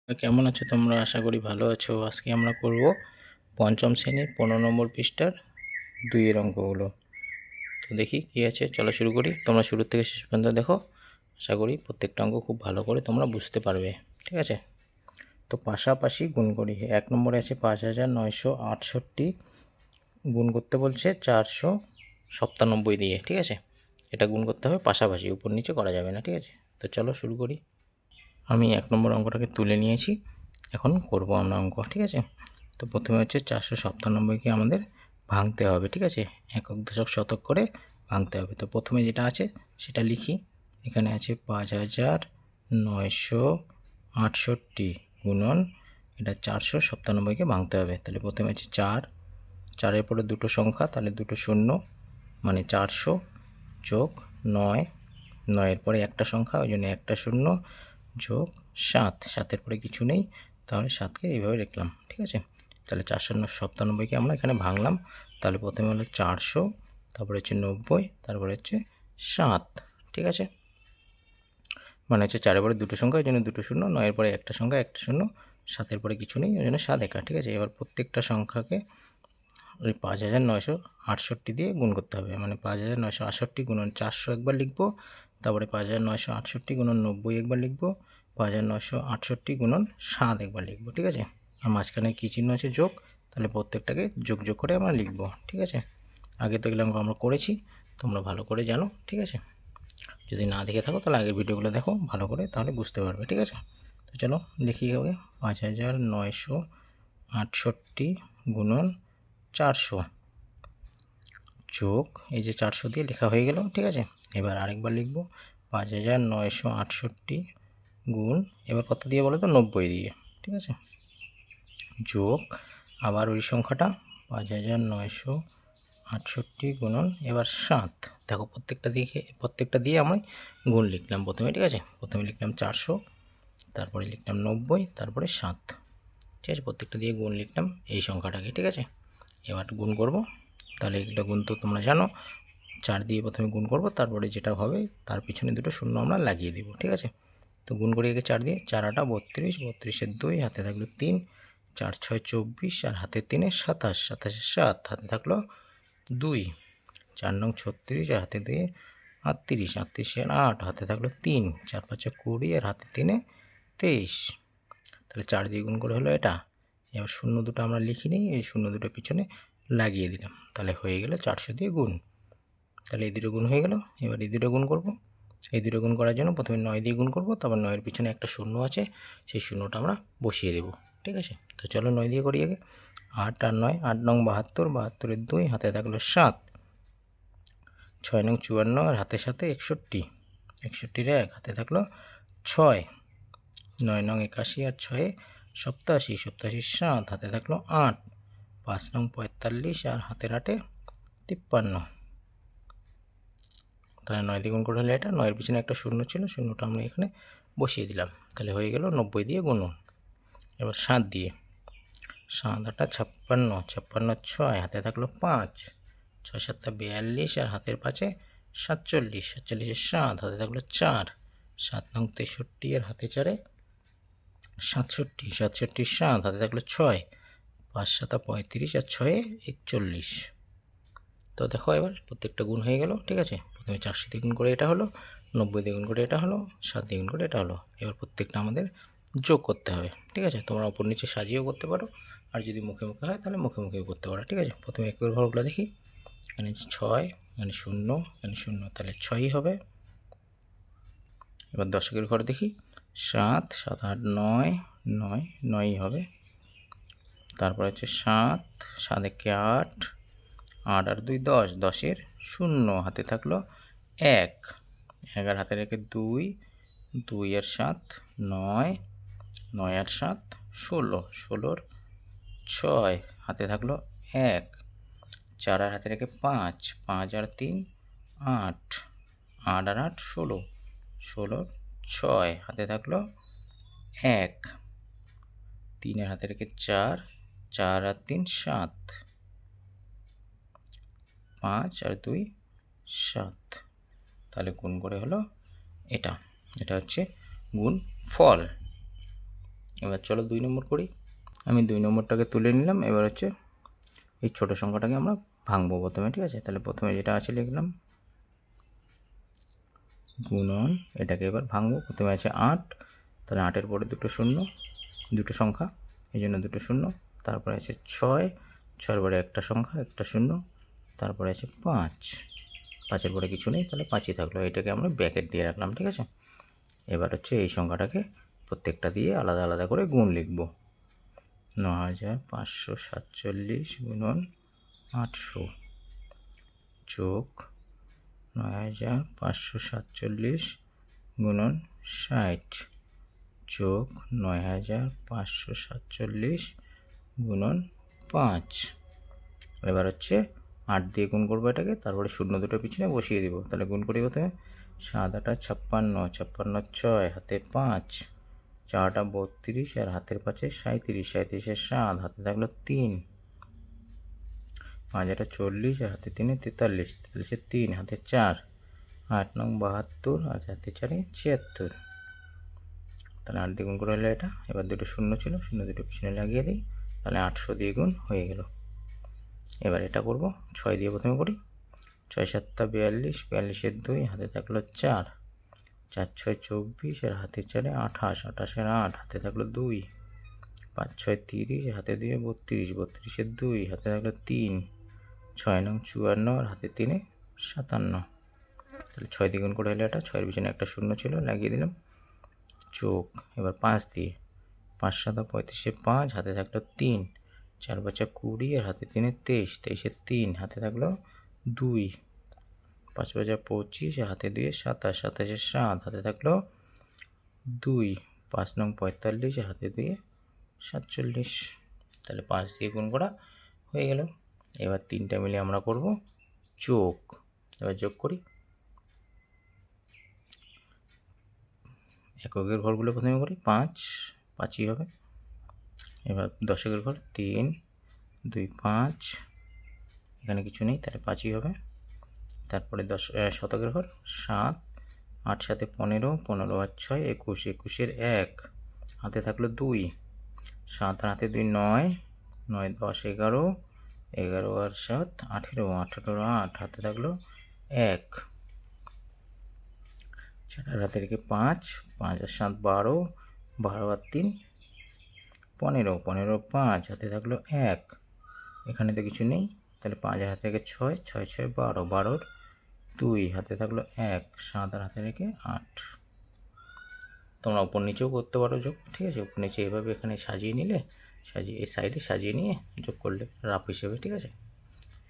কেমন আছো তোমরা? আশা করি ভালো আছো। আজকে আমরা করব পঞ্চম শ্রেণীর 15 নম্বর পৃষ্ঠার 2 এর অঙ্কগুলো। তো দেখি কি আছে, চলো শুরু করি। তোমরা শুরু থেকে শেষ পর্যন্ত দেখো। আশা করি প্রত্যেকটা অঙ্ক খুব ভালো করে তোমরা বুঝতে পারবে। ঠিক আছে, তো পাশাপাশি গুণ করি। 1 নম্বরে আছে 5968 গুণ করতে বলছে 497 দিয়ে। ঠিক আছে, এটা গুণ করতে হবে পাশাপাশি, উপর নিচে করা যাবে না। ঠিক আছে, তো চলো শুরু করি। আমি 1 নম্বর অঙ্কটাকে তুলে নিয়েছি, এখন করব আমরা অঙ্ক। ঠিক আছে, তো প্রথমে হচ্ছে 497কে আমাদের ভাঙতে হবে। ঠিক আছে, একক দশক শতক করে ভাঙতে হবে। তো প্রথমে যেটা আছে সেটা লিখি। এখানে আছে 5968 গুণন এটা 497কে ভাঙতে হবে। তাহলে প্রথমে আছে 4, 4-এর পরে দুটো সংখ্যা, তাহলে দুটো শূন্য, মানে 400 যোগ 9, 9-এর পরে একটা সংখ্যা, ওই জন্য একটা শূন্য, যোগ 7, 7-এর পরে কিছু নেই, তাহলে 7কে এইভাবে লিখলাম। ঠিক আছে, তাহলে 497কে আমরা এখানে ভাঙলাম। তাহলে প্রথমে হলো 400, তারপরে হচ্ছে 90, তারপরে হচ্ছে 7। ঠিক আছে, মানে হচ্ছে 4-এর পরে দুটো সংখ্যা, ওই জন্য দুটো শূন্য, 9-এর পরে একটা সংখ্যা, একটা শূন্য, 7-এর পরে কিছু নেই, ওই জন্য 7 একা। ঠিক আছে, এবার প্রত্যেকটা সংখ্যাকে ওই 5968 দিয়ে গুণ করতে হবে। মানে 5968 গুণন 400 একবার লিখবো, তারপরে 5968 গুণন 90 একবার লিখবো, 5968 গুণন 7 একবার লিখবো। ঠিক আছে, আর মাঝখানে কী চিহ্ন আছে? যোগ। তাহলে প্রত্যেকটাকে যোগ যোগ করে আমরা লিখবো। ঠিক আছে, আগে তো এগুলো আমরা করেছি, তোমরা ভালো করে জানো। ঠিক আছে, যদি না দেখে থাকো তাহলে আগের ভিডিওগুলো দেখো ভালো করে, তাহলে বুঝতে পারবে। ঠিক আছে, তো চলো লিখি হবে 5968 গুণন 400 যোগ এই যে 400 দিয়ে লেখা হয়ে গেল। ঠিক আছে, এবার আরেকবার লিখব 5968 গুণ, এবার কত দিয়ে বলো তো? 90 দিয়ে। ঠিক আছে, যোগ আবার ওই সংখ্যাটা 5968 গুণন এবার 7। দেখো প্রত্যেকটা দিয়ে আমি গুণ লিখলাম প্রথমে। ঠিক আছে, প্রথমে লিখলাম 400, তারপরে লিখলাম 90, তারপরে 7। ঠিক আছে, প্রত্যেকটা দিয়ে গুণ লিখলাম এই সংখ্যাটাকে। ঠিক আছে, এবার গুণ করব। তাহলে এটা গুণ তো তোমরা জানো, 4 দিয়ে প্রথমে গুণ করব, তারপরে যেটা হবে তার পিছনে দুটো শূন্য আমরা লাগিয়ে দিব। ঠিক আছে, তো গুণ করি একে 4 দিয়ে, 4 8 32, 32-এর 2, হাতে থাকলো 3, 4 6 24, আর হাতে 3-এ 27, 27-এর 7, হাতে থাকলো 2, 4 9 36, আর হাতে 2 38, 38-এর 8, হাতে থাকলো 3, 4 5 20, আর হাতে 3-এ 23। তাহলে 4 দিয়ে গুণ করে হলো এটা। এবার শূন্য দুটো আমরা লিখিনি, এই শূন্য দুটো পিছনে লাগিয়ে দিলাম, তাহলে হয়ে গেল 400 দিয়ে গুণ। তাহলে এই দুটো গুণ হয়ে গেল। এবার এই দুটো গুণ করব। এই দুটো গুণ করার জন্য প্রথমে 9 দিয়ে গুণ করব, তারপর 9-এর পিছনে একটা শূন্য আছে, সেই শূন্যটা আমরা বসিয়ে দেব। ঠিক আছে, তো চলো 9 দিয়ে করি আগে। 8 আর 9, 8 9 72, 72-এর 2, হাতে থাকলো 7, 6 9 54, আর হাতের সাথে 61, 61-এর 1, হাতে থাকলো 6, 9 9 81, আর 6-এ 87, 87-এর 7, হাতে থাকলো 8, 5 9 45, আর হাতের 8-এ 53। তাহলে 9 দিয়ে গুণ করে হলে এটা, 9-এর পিছনে একটা শূন্য ছিল, শূন্যটা আমরা এখানে বসিয়ে দিলাম। তাহলে হয়ে গেল 90 দিয়ে গুণন। এবার 7 দিয়ে, 7 8 56, 56 6, হাতে থাকলো 5, 6 7 42, আর হাতের 5-এ 47, 47-এর 7, হাতে থাকলো 4, 7 9 63, আর হাতে 4-এ 67, 67-এর 7, হাতে থাকলো 6, 5 7 35, আর 6-এ 41। তো দেখো এবার প্রত্যেকটা গুণ হয়ে গেল। ঠিক আছে, প্রথমে 400 দিয়ে গুণ করে এটা হলো, 90 দিয়ে গুণ করে এটা হলো, 7 দিয়ে গুণ করে এটা হলো। এবার প্রত্যেকটা আমাদের যোগ করতে হবে। ঠিক আছে, তোমরা উপর নিচে সাজিয়েও করতে পারো, আর যদি মুখে মুখে হয় তাহলে মুখে মুখেও করতে পারো। ঠিক আছে, প্রথমে একের ঘরগুলো দেখি। এখানে 6, এখানে 0, এখানে 0, তাহলে 6ই হবে। এবার দশকের ঘর দেখি। 7 7 8 9, 9 9ই হবে। তারপর হচ্ছে 7, 7 একে 8, 8 আর 2 10, 10-এর 0, হাতে থাকলো 1, 11 হাতে রেখে 2, 2 আর 7 9, 9 আর 7 16, 16-র 6, হাতে থাকলো 1, 4 আর হাতে রেখে 5, 5 আর 3 8, 8 আর 8 16, 16-র 6, হাতে থাকলো 1, 3 আর হাতে রেখে 4, 4 আর 3 7, 5 আর 2 7। তাহলে গুণ করে হলো এটা, এটা হচ্ছে গুণ ফল। এবার চলো 2 নম্বর করি। আমি 2 নম্বরটাকে তুলে নিলাম। এবার হচ্ছে এই ছোটো সংখ্যাটাকে আমরা ভাঙবো প্রথমে, ঠিক আছে। তাহলে প্রথমে যেটা আছে লিখলাম গুণন, এটাকে এবার ভাঙবো। প্রথমে আছে 8, তাহলে 8-এর পরে দুটো শূন্য, দুটো সংখ্যা, এই জন্য দুটো শূন্য। তারপরে আছে 6, 6-এর পরে একটা সংখ্যা, একটা শূন্য। তারপরে আছে 5, 5-এর পরে কিছু নেই, তাহলে 5ই থাকলো। এটাকে আমরা ব্র্যাকেট দিয়ে রাখলাম, ঠিক আছে। এবার হচ্ছে এই সংখ্যাটাকে প্রত্যেকটা দিয়ে আলাদা আলাদা করে গুণ লিখব। 9547 গুণন 800 যোগ 9547 গুণন 60 যোগ 9547 গুণন 5। এবার হচ্ছে 8 দিয়ে গুণ করবো এটাকে, তারপরে শূন্য দুটো পিছনে বসিয়ে দিব। তাহলে গুণ করি প্রথমে 7 8 56, 56 6, হাতে 5, 4 32 আর হাতের 5 37, 37 7, হাতে থাকলো 3, 5 40 আর হাতে 3 43, 43 3, হাতে 4, 8 9 72 আর হাতে 4 76। তাহলে 8 দিয়ে গুণ করে হলো এটা। এবার দুটো শূন্য ছিল, শূন্য দুটো পিছনে লাগিয়ে দিই, তাহলে 800 দিয়ে গুণ হয়ে গেল। এবার এটা করব 6 দিয়ে প্রথমে করি। 6 7 42, 42-এর 2, হাতে থাকলো 4, 4 6 24 আর হাতে 4 28, 28-এর 8, হাতে থাকলো 2, 5 6 30 হাতে 2 32, 32-এর 2, হাতে থাকলো 3, 6 9 54 আর হাতে 3 57। তাহলে 6 দিয়ে গুণ করে হলো এটা। 6-এর পিছনে একটা শূন্য ছিল, লাগিয়ে দিলাম, যোগ। এবার 5 দিয়ে, 5 7 35-এ 5, হাতে থাকলো 3, 4 5 20 আর হাতে 3 23, 23-এর 3, হাতে থাকলো 2, 5 5 25 আর হাতে 2 27, 27-এর 7, হাতে থাকলো 2, 5 9 45 আর হাতে 2 47। তাহলে 5 দিয়ে গুণ করা হয়ে গেল। এবার তিনটা মিলে আমরা করব যোগ। এবার যোগ করি। এককের ঘরগুলো প্রথমে করি, 5 5ই হবে। এবার দশকের ঘর 3 2 5, এখানে কিছু নেই, তাহলে 5ই হবে। তারপরে শতকের ঘর 7, 8 7 15, 15 আর 6 21, 21-এর 1, হাতে থাকলো 2, 7 আর হাতে 2 9, 9 10 11, 11 আর 7 18, 18 আর 8, হাতে থাকলো 1, 4 আর হাতে রেখে 5, 5 আর 7 12, 12 আর 3 15, 15 5, হাতে থাকলো 1, এখানে তো কিছু নেই, তাহলে 5 আর হাতে রেখে 6, 6 6 12, 12-র 2, হাতে থাকলো 1, 7 আর হাতে রেখে 8। তোমরা উপর নিচেও করতে পারো যোগ, ঠিক আছে। উপর নিচে এভাবে এখানে সাজিয়ে নিলে, সাজিয়ে এই সাইডে সাজিয়ে নিয়ে যোগ করলে রাফ হিসেবে, ঠিক আছে।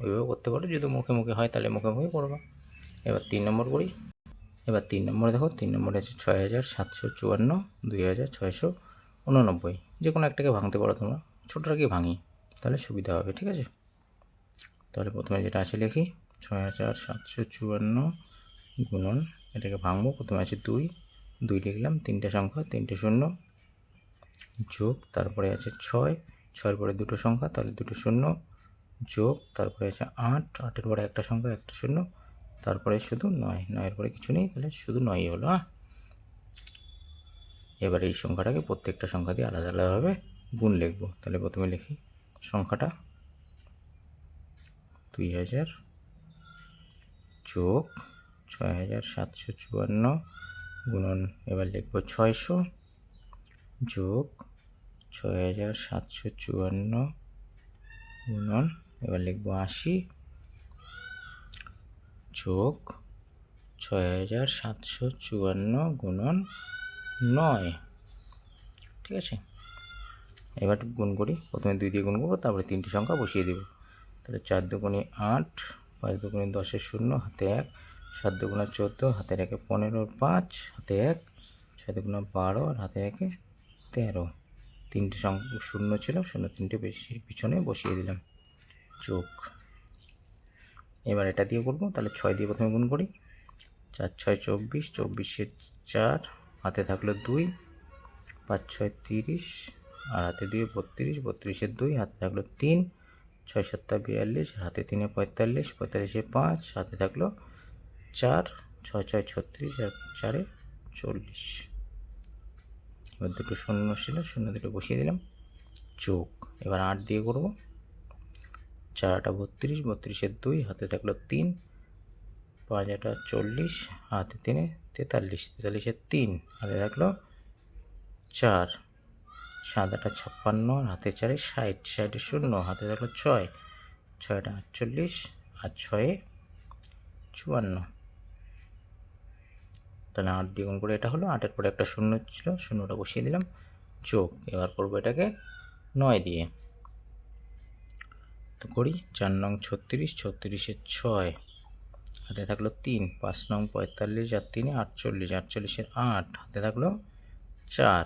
ওইভাবে করতে পারো। যদি মুখে মুখে হয় তাহলে মুখে মুখে করবা। এবার 3 নম্বর করি। এবার 3 নম্বরে দেখো, 3 নম্বরে আছে 6754, 2689। যে কোনো একটাকে ভাঙতে পারো তোমরা, ছোটোটাকে ভাঙি তাহলে সুবিধা হবে, ঠিক আছে। তাহলে প্রথমে যেটা আছে লিখি 6754 গুণন, এটাকে ভাঙবো। প্রথমে আছে 2, 2 লিখলাম, তিনটে সংখ্যা, তিনটে শূন্য, যোগ। তারপরে আছে 6, 6-এর পরে দুটো সংখ্যা, তাহলে দুটো শূন্য, যোগ। তারপরে আছে 8, 8-এর পরে একটা সংখ্যা, একটা শূন্য। তারপরে শুধু 9, 9-এর পরে কিছু নেই, তাহলে শুধু 9ই হলো। এবার এই সংখ্যাটাকে প্রত্যেকটা সংখ্যা দিয়ে আলাদা আলাদাভাবে গুণ লিখব। তাহলে প্রথমে লিখি সংখ্যাটা 2000 যোগ 6754 গুণন, এবার লিখব 600 যোগ 6754 গুণন, এবার লিখব 80 যোগ 6754 গুণন 9, ঠিক আছে। এবার গুণ করি। প্রথমে 2 দিয়ে গুণ করবো, তারপরে তিনটি সংখ্যা বসিয়ে দেব। তাহলে 4 দুগুণে 8, 5 দুগুণে 10-এর 0, হাতে 1, 7 দুগুণে 14, হাতে রেখে 15 5, হাতে 1, 6 দুগুণে 12 আর হাতে রেখে 13। তিনটি সংখ্যা শূন্য ছিল, শূন্য তিনটে বেশি পিছনে বসিয়ে দিলাম, যোগ। এবার এটা দিয়ে করবো। তাহলে 6 দিয়ে প্রথমে গুণ করি। 4 6 24, 24-এর 4, হাতে থাকলো 2, 5 6 30 আর হাতে 2 32, 32-এর 2, হাতে থাকলো 3, 6 7 42, হাতে 3 45, 45-এর 5, হাতে থাকলো 4, 6 6 36 আর 4 40। এবার দুটো শূন্য ছিল, শূন্য দুটো বসিয়ে দিলাম, যোগ। এবার 8 দিয়ে করবো, 4 8 32, 32-এর 2 হাতে থাকলো 3, 5 8 40, হাতে 3 43, 43-এর 3 হাতে থাকলো 4, 7 8 56, হাতে 4 60, 60-এর 0 হাতে থাকলো 6, 6 8 48 আর 6 54। তাহলে 8 দিয়ে গুণ করে এটা হলো, 8-এর পরে একটা শূন্য ছিল, শূন্যটা বসিয়ে দিলাম, যোগ। এবার করবো এটাকে 9 দিয়ে, তো করি। 4 নং 36, 36-এর 6 হাতে থাকলো 3, 5 নং 45 আর 3 48, 48-এর 8 হাতে থাকলো 4,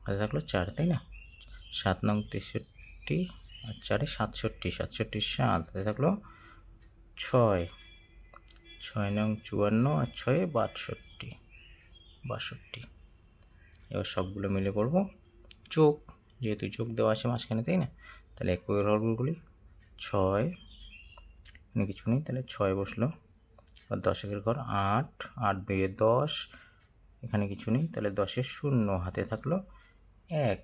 হাতে থাকলো 4, তাই না? 7 নং 63 আর 4 67, 67-এর 7 হাতে থাকলো 6, 6 নং 54 আর 6 62, 62। এবার সবগুলো মিলে করব যোগ, যেহেতু যোগ দেওয়া আছে মাঝখানে, তাই না? তাহলে এককের হরগুলি 6, এখানে কিছু নেই, তাহলে 6 বসলো। আর 10 একের ঘর 8, 8 2 10, এখানে কিছু নেই, তাহলে 10-এর 0 হাতে থাকলো 1,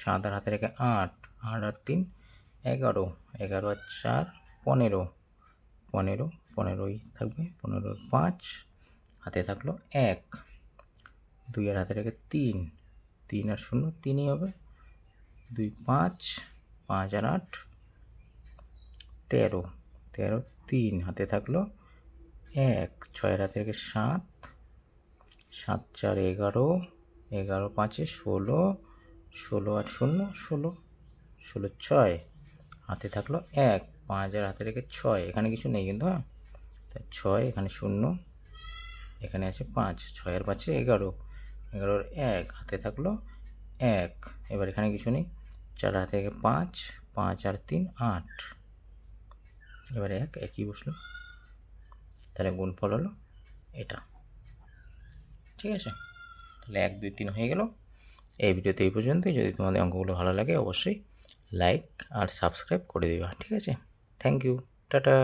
7 আর হাতে রেখে 8, 8 আর 3 11, 11 আর 4 15, 15, 15ই থাকবে, 15-এর 5 হাতে থাকলো 1, 2 আর হাতে রেখে 3, 3 আর 0 3ই হবে, 2 5, 5 আর 8 13, 13 3 হাতে থাকলো 1, 6 আর হাতে রেখে 7, 7 4 11, 11 5 16, 16 আর 0 16, 16 6 হাতে থাকলো 1, 5 আর হাতে রেখে 6, এখানে কিছু নেই কিন্তু, হ্যাঁ, তাই 6, এখানে 0, এখানে আছে 5, 6 আর 5 11, 11-এর 1 হাতে থাকলো 1, এবার এখানে কিছু নেই, 4 হাতে রেখে 5, 5 আর 3 8, এবারে 1 একই বসলো, তাহলে গুণফল হলো এটা। ঠিক আছে, তাহলে 1 2 3 হয়ে গেল। এই ভিডিওতে এই পর্যন্তই। যদি তোমাদের অঙ্কগুলো ভালো লাগে অবশ্যই লাইক আর সাবস্ক্রাইব করে দিবা। ঠিক আছে, থ্যাংক ইউ, টাটা।